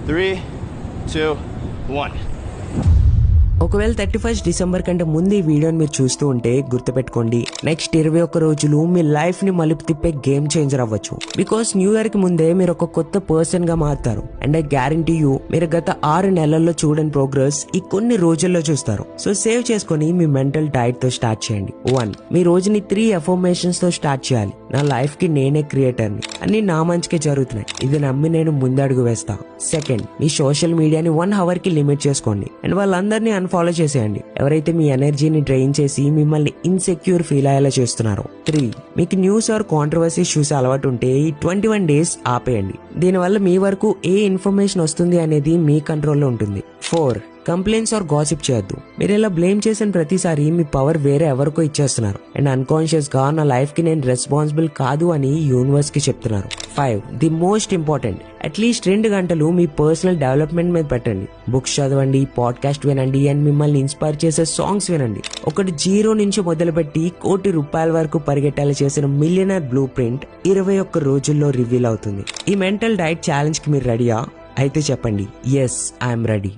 3, 2, 1. ఒకవేళ 31 డిసెంబర్ కంటే ముందు ఈ వీడియోని మీరు చూస్తూ ఉంటే గుర్తుపెట్టుకోండి, నెక్స్ట్ 21 రోజులు మీ లైఫ్ ని మలుపు తిప్పే గేమ్ చేంజర్ అవ్వచ్చు. బికాస్ న్యూ ఇయర్ కి ముందే మీరు ఒక కొత్త పర్సన్ గా మారుతారు. అండ్ ఐ గ్యారంటీ యూ మీరు గత 6 నెలల్లో చూడని ప్రోగ్రెస్ ఈ కొన్ని రోజుల్లో చూస్తారు. సో సేవ్ చేసుకుని మీ మెంటల్ డైట్ తో స్టార్ట్ చేయండి. 1. మీ రోజుని 3 అఫర్మేషన్స్ తో స్టార్ట్ చేయాలి. నా లైఫ్ కి నేనే క్రియేటర్ ని, అన్ని నా మంచికే జరుగుతున్నాయి, ఇది నమ్మి నేను ముందడుగు వేస్తా. 2. మీ సోషల్ మీడియాని 1 అవర్ కి లిమిట్ చేసుకోండి అండ్ వాళ్ళందరినీ అన్ఫాలో చేసేయండి ఎవరైతే మీ ఎనర్జీని డ్రైన్ చేసి మిమ్మల్ని ఇన్సెక్యూర్ ఫీల్ అయ్యేలా చేస్తున్నారో. 3. మీకు న్యూస్ ఆర్ కాంట్రవర్సీస్ చూసే అలవాటు ఉంటే ఈ 21 డేస్ ఆపేయండి. దీనివల్ల మీ వరకు ఏ ఇన్ఫర్మేషన్ వస్తుంది అనేది మీ కంట్రోల్లో ఉంటుంది. 4. కంప్లైంట్స్ ఆర్ గాసిప్ చేయొద్దు. మీరు ఇలా బ్లేమ్ చేసిన ప్రతిసారి మీ పవర్ వేరే ఎవరికో ఇచ్చేస్తున్నారు అండ్ అన్కాన్షియస్ గా నా లైఫ్ కి నేను రెస్పాన్సిబుల్ కాదు అని యూనివర్స్ కి చెప్తున్నారు. 5. ది మోస్ట్ ఇంపార్టెంట్, అట్లీస్ట్ 2 గంటలు మీ పర్సనల్ డెవలప్మెంట్ మీద పెట్టండి. బుక్స్ చదవండి, పాడ్కాస్ట్ వినండి అండ్ మిమ్మల్ని ఇన్స్పైర్ చేసే సాంగ్స్ వినండి. ఒకటి 0 నుంచి మొదలుపెట్టి ₹1,00,00,000 వరకు పరిగెట్టాలి చేసిన మిలియనర్ బ్లూ ప్రింట్ 21 రోజుల్లో రివీల్ అవుతుంది. ఈ మెంటల్ డైట్ ఛాలెంజ్ కి మీరు రెడీయా? అయితే చెప్పండి, ఎస్ ఐఎమ్ రెడీ.